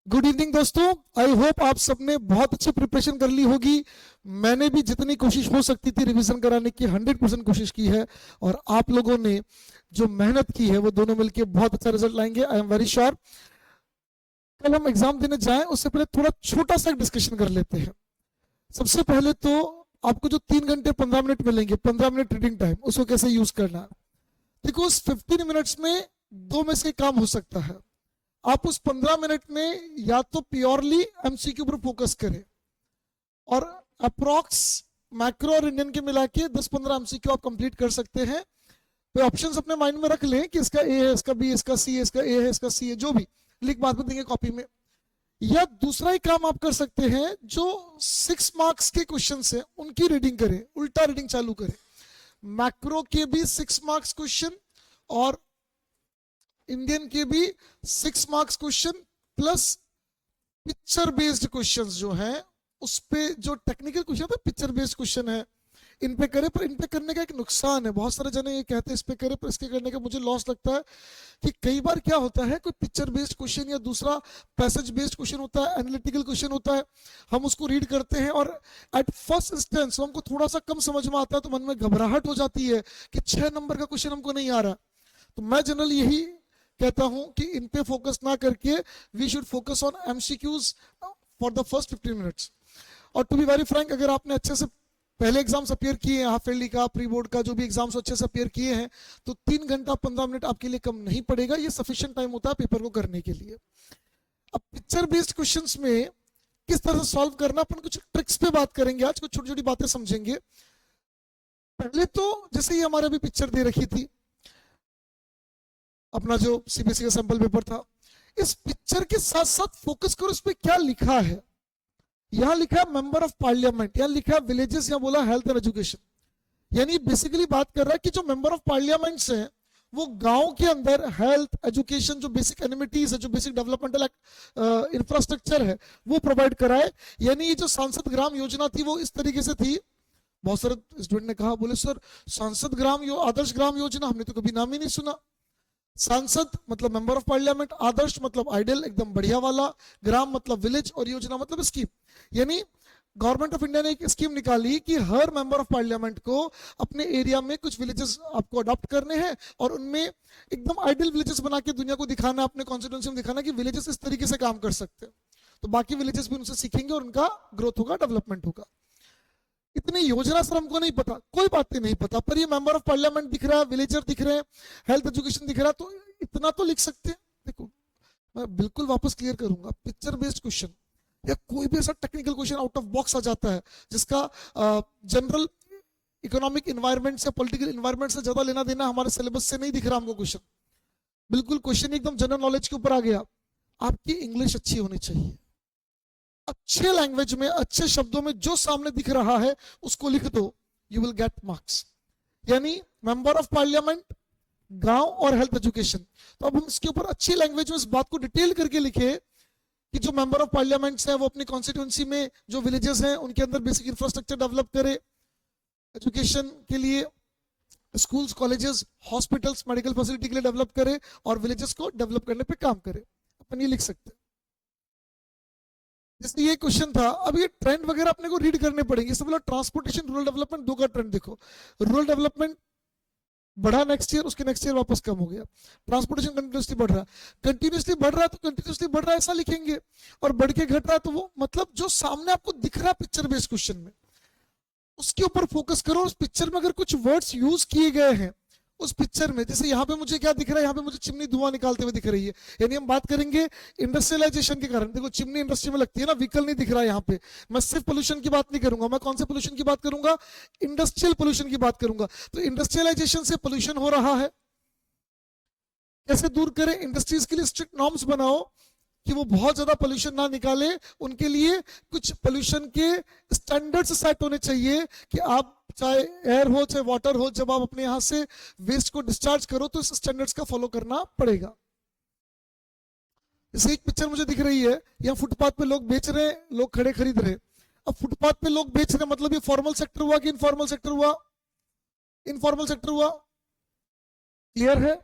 Good evening दोस्तों। I hope आप सबने बहुत अच्छी प्रिपरेशन कर ली होगी। मैंने भी जितनी कोशिश हो सकती थी रिवीजन कराने की 100% कोशिश की है, और आप लोगों ने जो मेहनत की है वो दोनों मिलके बहुत अच्छा रिजल्ट लाएंगे, आई एम वेरी श्योर। कल हम एग्जाम देने जाएं उससे पहले थोड़ा छोटा सा डिस्कशन कर लेते हैं। सबसे पहले तो आपको जो 3 घंटे 15 मिनट मिलेंगे, 15 मिनट रीडिंग टाइम, उसको कैसे यूज करना है। देखो, उस 15 मिनट्स में दो में से काम हो सकता है। आप उस 15 मिनट में या तो प्योरली एमसीक्यू पर फोकस करें और अप्रॉक्स मैक्रो और इंडियन के मिला के 10-15 एमसीक्यू आप कंप्लीट कर सकते हैं। तो ऑप्शंस अपने माइंड में रख लें कि इसका ए है, इसका बी, इसका सी है, इसका ए है, इसका सी है, जो भी लिख बाद में देंगे कॉपी में। या दूसरा ही काम आप कर सकते हैं, जो 6 मार्क्स के क्वेश्चन है उनकी रीडिंग करें, उल्टा रीडिंग चालू करें। मैक्रो के भी 6 मार्क्स क्वेश्चन और इंडियन के भी 6 marks question plus picture based questions जो हैं उस पे जो टेक्निकल क्वेश्चन है पिक्चर बेस्ड क्वेश्चन है, इन पे करें। पर इन पे करने का एक नुकसान है, बहुत सारे जने ये कहते हैं इस पे करें, पर इसके करने का मुझे लॉस लगता है कि कई बार क्या होता है, कोई पिक्चर बेस्ड क्वेश्चन या दूसरा पैसेज बेस्ड क्वेश्चन होता है, एनालिटिकल क्वेश्चन होता है, हम उसको रीड करते हैं और एट फर्स्ट इंस्टेंस हमको थोड़ा सा कम समझ में आता है, तो मन में घबराहट हो जाती है कि 6 नंबर का क्वेश्चन हमको नहीं आ रहा। तो मैं जनरली यही कहता हूं कि इन पे फोकस ना करके we should focus on MCQs for the first 15 minutes. और टू बी वेरी फ्रैंक, अगर आपने अच्छे से पहले एग्जाम्स अपियर किए हैं, हाफ ईयरली का, प्री बोर्ड का, जो भी एग्जाम्स अच्छे से अपियर किए हैं, तो 3 घंटा 15 मिनट आपके लिए कम नहीं पड़ेगा। ये सफिशिएंट टाइम होता है पेपर को करने के लिए। अब पिक्चर बेस्ड क्वेश्चंस में किस तरह से सॉल्व करना, अपन कुछ ट्रिक्स पे बात करेंगे आज, कुछ छोटी छोटी बातें समझेंगे। पहले तो जैसे ही हमारे अभी पिक्चर दे रखी थी, अपना जो सीबीएसई का सैंपल पेपर था, इस पिक्चर के साथ साथ फोकस करो इस पे क्या लिखा है। यहां लिखा है मेंबर ऑफ पार्लियामेंट, यहां लिखा है विलेजेस, यहां बोला हेल्थ एंड एजुकेशन। यानी बेसिकली बात कर रहा है कि जो मेंबर ऑफ पार्लियामेंट्स हैं वो गांव के अंदर हेल्थ, एजुकेशन, जो बेसिक एनिमिटीज है, जो बेसिक डेवलपमेंटल इंफ्रास्ट्रक्चर है वो प्रोवाइड कराए। यानी ये जो सांसद ग्राम योजना थी वो इस तरीके से थी। बहुत सारे स्टूडेंट ने कहा, बोले सर सांसद ग्राम आदर्श ग्राम योजना हमने तो कभी नाम ही नहीं सुना। सांसद मतलब मेंबर ऑफ पार्लियामेंट, आदर्श मतलब आइडियल एकदम बढ़िया वाला, ग्राम मतलब विलेज, और योजना मतलब स्कीम। यानी गवर्नमेंट ऑफ इंडिया ने एक स्कीम निकाली कि हर मेंबर ऑफ पार्लियामेंट को अपने एरिया में कुछ विलेजेस आपको अडॉप्ट करने हैं और उनमें एकदम आइडियल विलेजेस बना के दुनिया को दिखाना, अपने कॉन्स्टिट्यूंसी में दिखाना कि विलेजेस इस तरीके से काम कर सकते हैं। तो बाकी विलेजेस भी उनसे सीखेंगे और उनका ग्रोथ होगा, डेवलपमेंट होगा। इतनी योजना सर हमको नहीं पता, कोई बात नहीं पता, पर ये मेंबर ऑफ पार्लियामेंट दिख रहा है, विलेजर दिख रहे हैं, हेल्थ एजुकेशन दिख रहा है, तो इतना तो लिख सकते हैं। देखो, मैं बिल्कुल वापस क्लियर करूंगा, पिक्चर बेस्ड क्वेश्चन या कोई भी ऐसा technical question out of box आ जाता है जिसका जनरल इकोनॉमिक इन्वायरमेंट से, पॉलिटिकल इन्वायरमेंट से ज्यादा लेना देना हमारे सिलेबस से नहीं दिख रहा हमको क्वेश्चन, बिल्कुल क्वेश्चन एकदम जनरल नॉलेज के ऊपर आ गया। आपकी इंग्लिश अच्छी होनी चाहिए, अच्छे लैंग्वेज में, अच्छे शब्दों में जो सामने दिख रहा है उसको लिख दो, यू विल गेट मार्क्स। यानी मेंबर ऑफ पार्लियामेंट, गांव और हेल्थ एजुकेशन। तो अब हम इसके ऊपर अच्छी लैंग्वेज में इस बात को डिटेल करके लिखे कि जो मेंबर ऑफ पार्लियामेंट्स हैं वो अपनी कॉन्स्टिट्यूंसी में जो विलेजेस हैं उनके अंदर बेसिक इंफ्रास्ट्रक्चर डेवलप करे, एजुकेशन के लिए schools, colleges, hospitals, medical facility के लिए डेवलप करे और विलेजेस को डेवलप करने पे काम करे। अपन ये लिख सकते हैं। जैसे ये क्वेश्चन था, अब ये ट्रेंड वगैरह अपने को रीड करने पड़ेंगे। सब लोग ट्रांसपोर्टेशन, रूरल डेवलपमेंट, दो का ट्रेंड देखो। रूरल डेवलपमेंट बढ़ा नेक्स्ट ईयर, उसके नेक्स्ट ईयर वापस कम हो गया। ट्रांसपोर्टेशन कंटिन्यूसली बढ़ रहा है, कंटिन्यूसली बढ़ रहा है तो कंटिन्यूसली बढ़ रहा है ऐसा लिखेंगे, और बढ़ के घट रहा है तो वो मतलब जो सामने आपको दिख रहा है पिक्चर बेस्ड क्वेश्चन में उसके ऊपर फोकस करो। उस पिक्चर में अगर कुछ वर्ड्स यूज किए गए हैं उस पिक्चर में, जैसे यहाँ पे मुझे क्या दिख रहा है, यहाँ पे मुझे चिमनी धुआं निकालते हुए दिख रही है, यानी हम बात करेंगे इंडस्ट्रियलाइजेशन के कारण। देखो चिमनी इंडस्ट्री में लगती है ना, व्हीकल नहीं दिख रहा है यहाँ पे। मैं सिर्फ पोल्यूशन की बात नहीं करूंगा, मैं कौन से पोल्यूशन की बात करूंगा, इंडस्ट्रियल पोल्यूशन की बात करूंगा। तो इंडस्ट्रियलाइजेशन से पोल्यूशन हो रहा है, कैसे दूर करें, इंडस्ट्रीज के लिए स्ट्रिक्ट नॉर्म्स बनाओ कि वो बहुत ज्यादा पोल्यूशन ना निकाले, उनके लिए कुछ पोल्यूशन के स्टैंडर्ड्स सेट होने चाहिए कि आप चाहे एयर हो चाहे वाटर हो, जब आप अपने यहां से वेस्ट को डिस्चार्ज करो तो इस स्टैंडर्ड्स का फॉलो करना पड़ेगा। जैसे एक पिक्चर मुझे दिख रही है, यहाँ फुटपाथ पे लोग बेच रहे हैं, लोग खड़े खरीद रहे हैं। अब फुटपाथ पे लोग बेच रहे हैं मतलब ये फॉर्मल सेक्टर हुआ कि इनफॉर्मल सेक्टर हुआ? इनफॉर्मल सेक्टर हुआ, क्लियर है?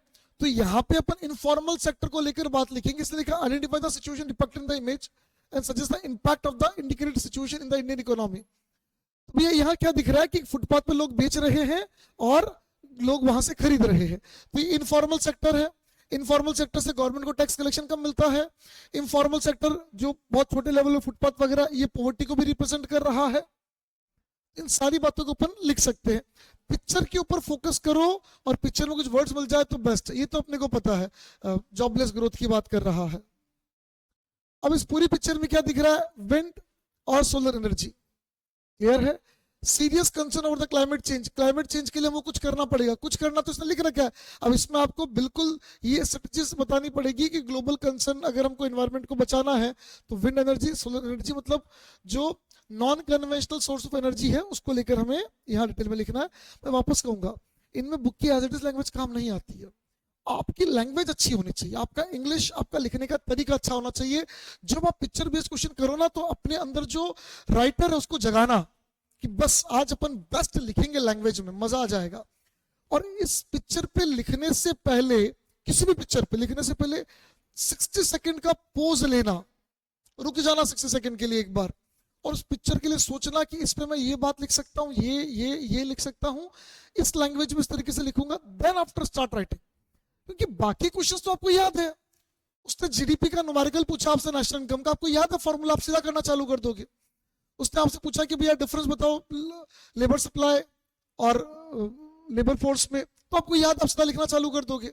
तो यहाँ पे अपन इनफॉर्मल सेक्टर को लेकर बात लिखेंगे, इसलिए लिखा identify the situation depicted in the image and suggest the impact of the indicated situation in the Indian economy. भैया यहाँ क्या दिख रहा है कि फुटपाथ पे लोग बेच रहे हैं और लोग वहां से खरीद रहे हैं, तो ये इनफॉर्मल सेक्टर है। इनफॉर्मल सेक्टर से गवर्नमेंट को टैक्स कलेक्शन कम मिलता है। इनफॉर्मल सेक्टर जो बहुत छोटे लेवल में फुटपाथ वगैरह, ये पॉवर्टी को भी रिप्रेजेंट कर रहा है। इन सारी बातों को अपन लिख सकते हैं। पिक्चर के ऊपर फोकस करो और पिक्चर में कुछ वर्ड्स मिल जाए तो बेस्ट है, ये तो अपने को पता है, जॉबलेस ग्रोथ की बात कर रहा है। अब इस पूरी पिक्चर में क्या दिख रहा है, विंड और सोलर एनर्जी, क्लियर है। Serious concern over the climate change, climate change के लिए हमको कुछ करना पड़ेगा, कुछ करना तो इसने लिख रखा है। अब इसमें आपको बिल्कुल ये स्ट्रेटजीज बतानी पड़ेगी कि ग्लोबल कंसर्न अगर हमको एनवायरनमेंट को बचाना है तो विंड एनर्जी, सोलर एनर्जी, मतलब जो non conventional source of energy है उसको लेकर हमें यहाँ डिटेल में लिखना है। मैं वापस कहूंगा, इनमें बुक की एज इट इज लैंग्वेज काम नहीं आती है। आपकी लैंग्वेज अच्छी होनी चाहिए, आपका इंग्लिश, आपका लिखने का तरीका अच्छा होना चाहिए। जब आप पिक्चर बेस्ड क्वेश्चन करो ना, तो अपने अंदर जो राइटर है उसको जगाना कि बस आज अपन बेस्ट लिखेंगे लैंग्वेज में, मजा आ जाएगा। और इस पिक्चर पे लिखने से पहले, किसी भी पिक्चर पे लिखने से पहले 60 सेकंड का पोज लेना, रुक जाना 60 सेकंड के लिए एक बार, और उस पिक्चर के लिए सोचना कि इस पे मैं ये बात लिख सकता हूँ, ये लिख सकता हूँ, इस लैंग्वेज में इस तरीके से लिखूंगा, देन आफ्टर स्टार्ट राइटिंग। क्योंकि बाकी क्वेश्चंस तो आपको याद है, उसने जीडीपी का न्यूमेरिकल पूछा आपसे, नेशनल इनकम का आपको याद है फॉर्मूला, आप सीधा करना चालू कर दोगे। उसने आपसे पूछा कि भैया डिफरेंस बताओ लेबर सप्लाई और लेबर फोर्स में, तो आपको याद, आप सीधा लिखना चालू कर दोगे।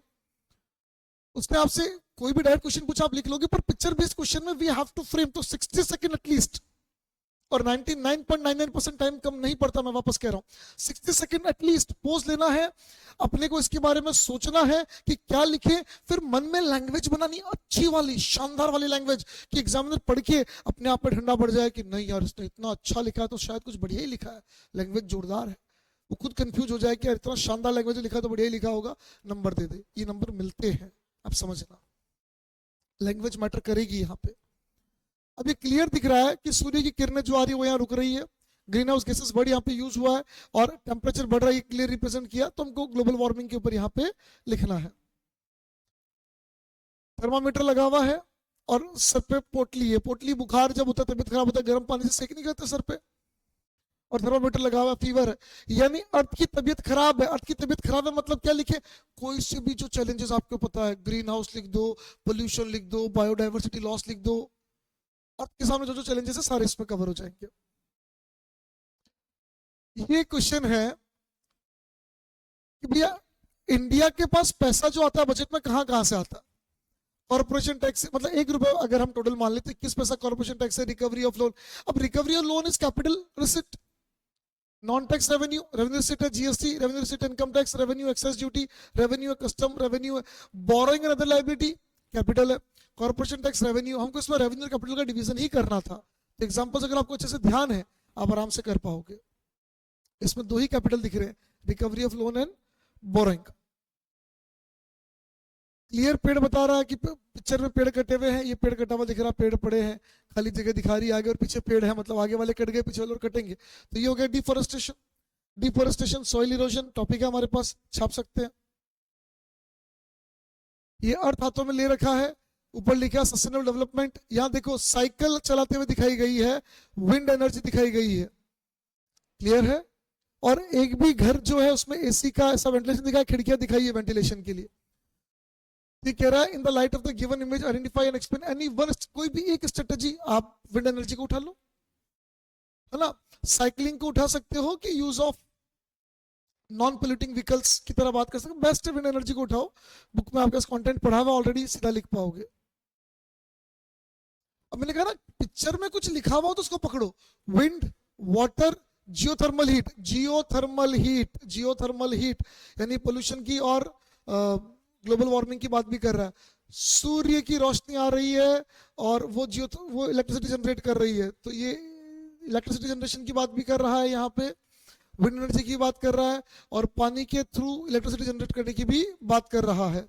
उसने आपसे कोई भी डायरेक्ट क्वेश्चन पूछा आप लिख लोगे, पर पिक्चर बेस्ड क्वेश्चन में वी हैव टू फ्रेम, तो 60 सेकंड एटलीस्ट, और 99.99% टाइम कम नहीं पड़ता, मैं वापस कह रहा हूं 60 सेकंड एटलीस्ट पोज लेना है। अपने को इसके बारे में सोचना है कि क्या लिखे, फिर मन में लैंग्वेज बनानी अच्छी वाली, शानदार वाली लैंग्वेज, कि एग्जामिनर पढ़ के अपने आप में ठंडा पड़ जाए कि नहीं यार इसने इतना अच्छा लिखा है तो शायद कुछ बढ़िया ही लिखा है, लैंग्वेज जोरदार है। वो खुद कंफ्यूज हो जाए कि यार इतना शानदार लैंग्वेज लिखा तो बढ़िया ही लिखा होगा, नंबर दे दे। ये नंबर मिलते हैं, आप समझना, लैंग्वेज मैटर करेगी यहाँ पे। अब ये क्लियर दिख रहा है कि सूर्य की किरणें जो आ रही है वो यहाँ रुक रही है, ग्रीन हाउस गैसेस वर्ड यहाँ पे यूज हुआ है, और टेम्परेचर बढ़ रहा है, ये क्लियर रिप्रेजेंट किया। तो हमको ग्लोबल वार्मिंग के ऊपर यहाँ पे लिखना है। थर्मामीटर लगा हुआ है और सर पे पोटली है, पोटली बुखार जब होता है, तबीयत खराब होता है, गर्म पानी से सेक नहीं करते सर पे, और थर्मामीटर लगा हुआ, फीवर है, यानी अर्थ की तबीयत खराब है। अर्थ की तबीयत खराब है मतलब क्या लिखे, कोई से भी जो चैलेंजेस आपको पता है, ग्रीन हाउस लिख दो, पोल्यूशन लिख दो, बायोडाइवर्सिटी लॉस लिख दो, अर्थ के सामने जो जो चैलेंजेस है सारे इसमें कवर हो जाएंगे। ये क्वेश्चन है कि भैया इंडिया के पास पैसा जो आता है बजट में कहां से आता है। कॉर्पोरेशन टैक्स, मतलब 1 रुपए अगर हम टोटल मान लेते, 21 पैसा कॉर्पोरेशन टैक्स है, रिकवरी ऑफ लोन। अब recovery of loan is capital receipt, non tax revenue, revenue receipt है GST, revenue receipt income tax, revenue excise duty, revenue custom, revenue borrowing and other liability capital है, corporation tax revenue. हमको इसमें revenue और capital का division ही करना था। तो examples अगर आपको अच्छे से ध्यान है आप आराम से कर पाओगे। इसमें 2 ही कैपिटल दिख रहे हैं, recovery of loan and borrowing. Clear पेड़ बता रहा है कि पिक्चर में पेड़ कटे हुए हैं, ये पेड़ कटा हुआ दिख रहा, पेड़ पड़े हैं, खाली जगह दिखा रही है, आगे और पीछे पेड़ है, मतलब आगे वाले कट गए, पीछे वाले और कटेंगे। तो ये हो गया deforestation. Deforestation, soil erosion topic है हमारे पास, छाप सकते हैं। ये अर्थ हाथों में ले रखा है, ऊपर लिखा सस्टेनेबल डेवलपमेंट। यहां देखो साइकिल चलाते हुए दिखाई गई है, विंड एनर्जी दिखाई गई है, क्लियर है। और एक भी घर जो है उसमें एसी का ऐसा वेंटिलेशन दिखा है, खिड़कियां दिखाई है वेंटिलेशन के लिए। ये कह रहा है in the light of the given image identify and explain any one, कोई भी एक स्ट्रेटजी, आप विंड एनर्जी को उठा लो, है ना, साइकिलिंग को उठा सकते हो कि use of non polluting vehicles की तरह बात कर सकते हो, बेस्ट विंड एनर्जी को उठाओ। बुक में आपका कंटेंट पढ़ा हुआ ऑलरेडी, सीधा लिख पाओगे। अब मैंने कहा ना पिक्चर में कुछ लिखा हुआ हो तो उसको पकड़ो, wind, water, geothermal heat, geothermal heat, geothermal heat यानी पोल्यूशन की और ग्लोबल वार्मिंग की बात भी कर रहा है। सूर्य की रोशनी आ रही है और वो इलेक्ट्रिसिटी जनरेट कर रही है, तो ये इलेक्ट्रिसिटी जनरेशन की बात भी कर रहा है, यहाँ पे विंड एनर्जी की बात कर रहा है, और पानी के थ्रू इलेक्ट्रिसिटी जनरेट करने की भी बात कर रहा है,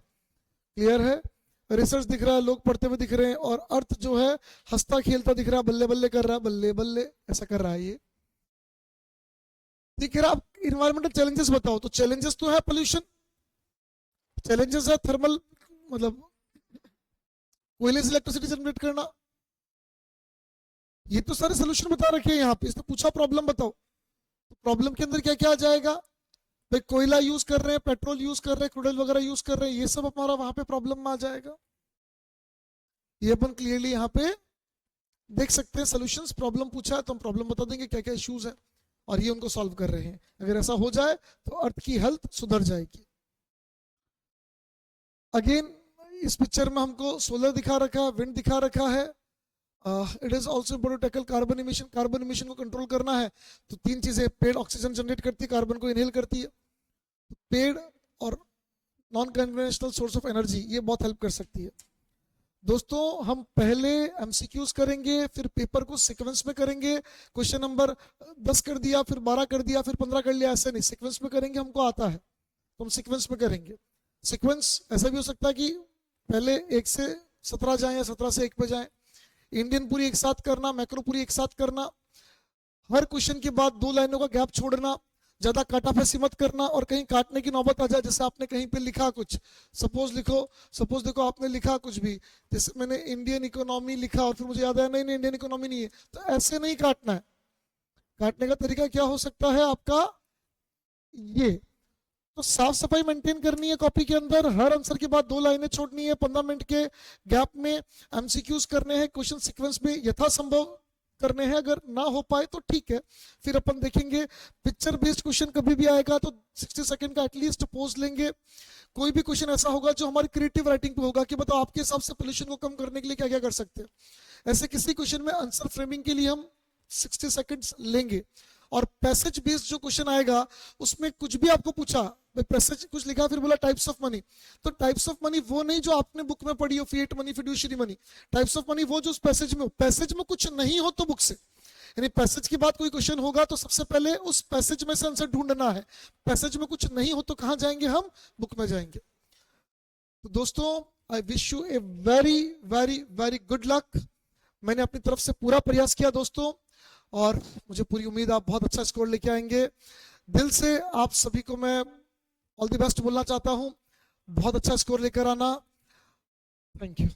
क्लियर है। रिसर्च दिख रहा है, लोग पढ़ते हुए दिख रहे हैं, और अर्थ जो है हंसता खेलता दिख रहा है, बल्ले बल्ले कर रहा है, बल्ले बल्ले ऐसा कर रहा है। ये दिख रहा है। आप इन्वायरमेंटल चैलेंजेस बताओ, तो चैलेंजेस तो है पोल्यूशन, चैलेंजेस है थर्मल, मतलब कोयले से इलेक्ट्रिसिटी जनरेट करना। ये तो सारे सोल्यूशन बता रखे हैं यहाँ पे। इसने पूछा प्रॉब्लम बताओ, तो प्रॉब्लम के अंदर क्या क्या आ जाएगा भाई, कोयला यूज कर रहे हैं, पेट्रोल यूज कर रहे हैं, क्रूड ऑयल वगैरह यूज कर रहे हैं, ये सब हमारा वहां पे प्रॉब्लम में आ जाएगा। ये अपन क्लियरली यहाँ पे देख सकते हैं। सोल्यूशंस, प्रॉब्लम पूछा है तो हम प्रॉब्लम बता देंगे क्या क्या इश्यूज है और ये उनको सॉल्व कर रहे हैं। अगर ऐसा हो जाए तो अर्थ की हेल्थ सुधर जाएगी। अगेन इस पिक्चर में हमको सोलर दिखा रखा है, विंड दिखा रखा है। It is also important tackle carbon emission. Carbon emission को कंट्रोल करना है तो तीन चीजें, पेड़ ऑक्सीजन जनरेट करती है, कार्बन को इनहेल करती है। तो पेड़ और non conventional source of energy, ये बहुत हेल्प कर सकती है। दोस्तों हम पहले एमसीक्यूज करेंगे, फिर पेपर को सीक्वेंस में करेंगे। क्वेश्चन नंबर 10 कर दिया, फिर 12 कर दिया, फिर 15 कर लिया, ऐसे नहीं, सीक्वेंस में करेंगे। हमको आता है तो हम सीक्वेंस में करेंगे। सीक्वेंस ऐसा भी हो सकता है कि पहले 1 से 17 जाए या 17 से 1 पे जाए। इंडियन पूरी एक साथ करना, मैक्रो पूरी एक साथ करना, हर क्वेश्चन के बाद 2 लाइनों का गैप छोड़ना, ज्यादा काटाफैसी मत करना और कहीं काटने की नौबत आ जाए। जैसे आपने कहीं पे लिखा कुछ, सपोज देखो आपने लिखा कुछ भी, जैसे मैंने इंडियन इकोनॉमी लिखा और फिर मुझे याद आया नहीं नहीं इंडियन इकोनॉमी नहीं है, तो ऐसे नहीं काटना है। काटने का तरीका क्या हो सकता है आपका, ये। तो साफ सफाई मेंटेन करनी है कॉपी के अंदर, हर आंसर के बाद 2 लाइनें छोड़नी है, 15 मिनट के गैप में एमसीक्यूज करने हैं, क्वेश्चन सीक्वेंस में यथासंभव करने हैं। अगर ना हो पाए तो ठीक है, फिर अपन देखेंगे। पिक्चर बेस्ड क्वेश्चन कभी भी आएगा तो 60 सेकंड का एटलीस्ट पोज लेंगे। कोई भी क्वेश्चन ऐसा होगा जो हमारी क्रिएटिव राइटिंग पे होगा कि बताओ आपके हिसाब से पोल्यूशन को कम करने के लिए क्या क्या कर सकते हैं, ऐसे किसी क्वेश्चन में आंसर फ्रेमिंग के लिए हम 60 सेकंड्स लेंगे। और पैसेज बेस्ड जो क्वेश्चन आएगा उसमें कुछ भी आपको पूछा, पैसेज कुछ लिखा फिर बोला टाइप्स ऑफ मनी, तो टाइप्स ऑफ मनी वो नहीं जो आपने बुक में पढ़ी हो, fiat money, fiduciary money. Types of money वो जो उस पैसेज में हो। पैसेज में कुछ नहीं हो तो बुक से, यानी पैसेज के बाद कोई क्वेश्चन होगा तो सबसे पहले उस पैसेज में से आंसर ढूंढना है। पैसेज में कुछ नहीं हो तो कहां जाएंगे हम, बुक में जाएंगे। तो दोस्तों I wish U a very very very good luck. मैंने अपनी तरफ से पूरा प्रयास किया दोस्तों और मुझे पूरी उम्मीद आप बहुत अच्छा स्कोर लेके आएंगे। दिल से आप सभी को मैं ऑल द बेस्ट बोलना चाहता हूं, बहुत अच्छा स्कोर लेकर आना। Thank you.